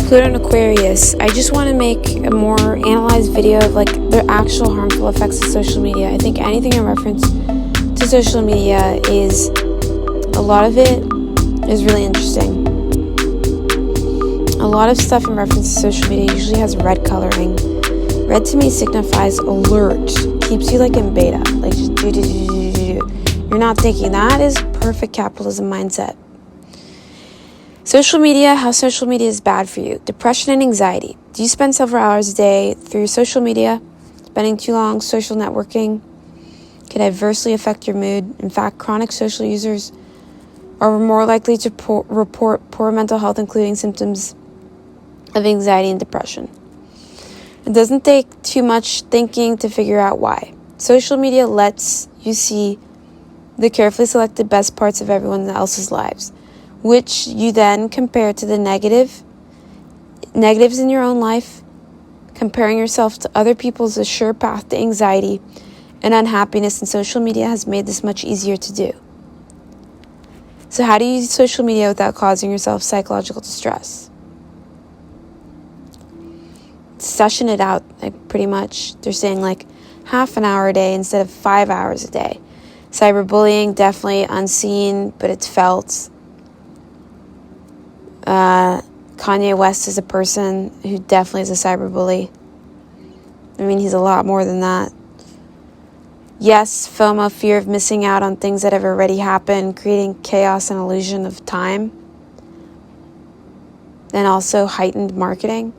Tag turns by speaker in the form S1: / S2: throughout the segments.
S1: Pluto and Aquarius, I just want to make a more analyzed video of like the actual harmful effects of social media. I think anything in reference to social media is, a lot of it is really interesting. A lot of stuff in reference to social media usually has red coloring. Red to me signifies alert, keeps you like in beta, like just do. You're not thinking. That is perfect capitalism mindset. Social media, how social media is bad for you. Depression and anxiety. Do you spend several hours a day through social media? Spending too long social networking can adversely affect your mood. In fact, chronic social users are more likely to report poor mental health, including symptoms of anxiety and depression. It doesn't take too much thinking to figure out why. Social media lets you see the carefully selected best parts of everyone else's lives, which you then compare to the negatives in your own life. Comparing yourself to other people is a sure path to anxiety and unhappiness, and social media has made this much easier to do. So how do you use social media without causing yourself psychological distress? Session it out, like pretty much. They're saying like half an hour a day instead of 5 hours a day. Cyberbullying, definitely unseen, but it's felt. Kanye West is a person who definitely is a cyberbully. I mean, he's a lot more than that. Yes, FOMO, fear of missing out on things that have already happened, creating chaos and illusion of time. And also heightened marketing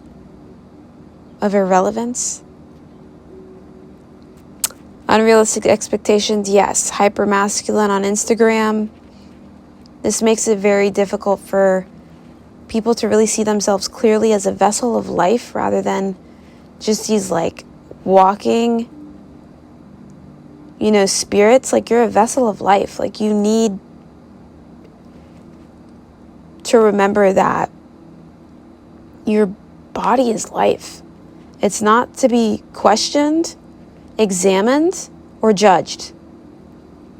S1: of irrelevance. Unrealistic expectations, yes. Hyper-masculine on Instagram. This makes it very difficult for people to really see themselves clearly as a vessel of life rather than just these like walking, spirits. Like, you're a vessel of life. Like, you need to remember that your body is life. It's not to be questioned, examined, or judged.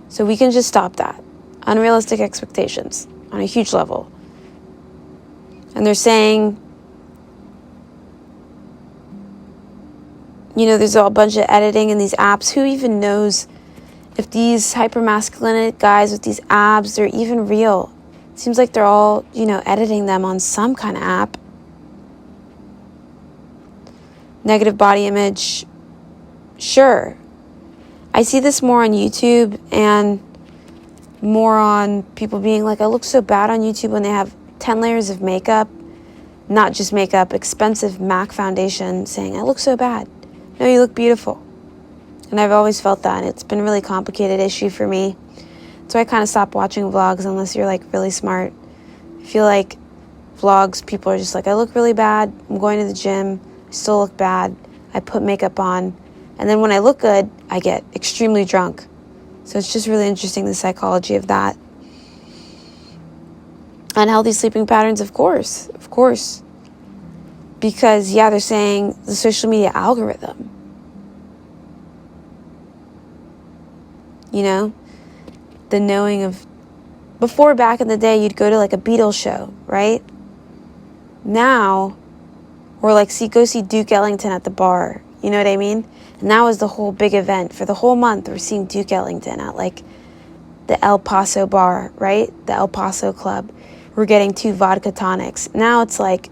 S1: So we can just stop that. Unrealistic expectations on a huge level. And they're saying, there's a bunch of editing in these apps. Who even knows if these hyper-masculine guys with these abs, they're even real? It seems like they're all, editing them on some kind of app. Negative body image. Sure. I see this more on YouTube and more on people being like, I look so bad on YouTube when they have 10 layers of makeup, not just makeup, expensive MAC foundation, saying, I look so bad. No, you look beautiful. And I've always felt that, and it's been a really complicated issue for me. So I kind of stopped watching vlogs unless you're like really smart. I feel like vlogs, people are just like, I look really bad, I'm going to the gym, I still look bad, I put makeup on, and then when I look good, I get extremely drunk. So it's just really interesting, the psychology of that. Unhealthy sleeping patterns, of course. Because, they're saying the social media algorithm. The knowing of, before back in the day, you'd go to like a Beatles show, right? Now, or like go see Duke Ellington at the bar. You know what I mean? And that was the whole big event. For the whole month, we're seeing Duke Ellington at like the El Paso bar, right? The El Paso club. We're getting 2 vodka tonics. Now it's like,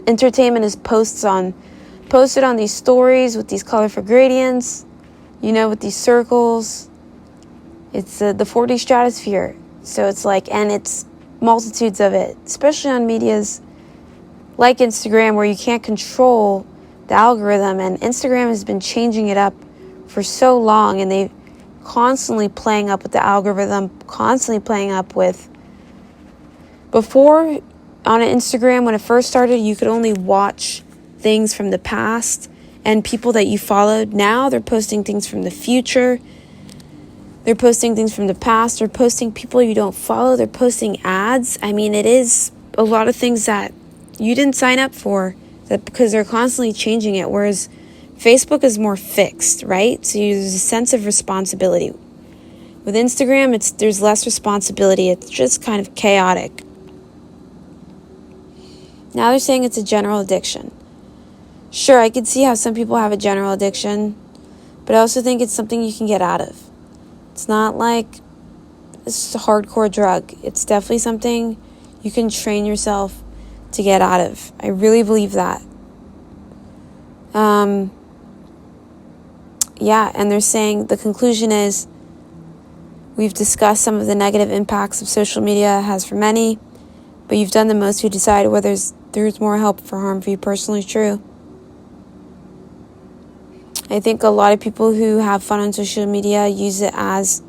S1: entertainment is posted on these stories with these colorful gradients, with these circles. It's the 4D stratosphere. So it's like, and it's multitudes of it, especially on medias like Instagram, where you can't control the algorithm. And Instagram has been changing it up for so long, and they've constantly playing up with the algorithm, constantly playing up with. Before, on Instagram, when it first started, you could only watch things from the past and people that you followed. Now they're posting things from the future. They're posting things from the past. They're posting people you don't follow. They're posting ads. I mean, it is a lot of things that you didn't sign up for, that because they're constantly changing it. Whereas Facebook is more fixed, right? So there's a sense of responsibility. With Instagram, there's less responsibility. It's just kind of chaotic. Now they're saying it's a general addiction. Sure, I could see how some people have a general addiction, but I also think it's something you can get out of. It's not like it's a hardcore drug. It's definitely something you can train yourself to get out of. I really believe that. And they're saying the conclusion is we've discussed some of the negative impacts of social media has for many, but you've done the most to decide whether there's more help for harm for you personally. True. I think a lot of people who have fun on social media use it as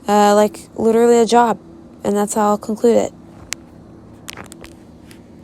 S1: like literally a job, and that's how I'll conclude it.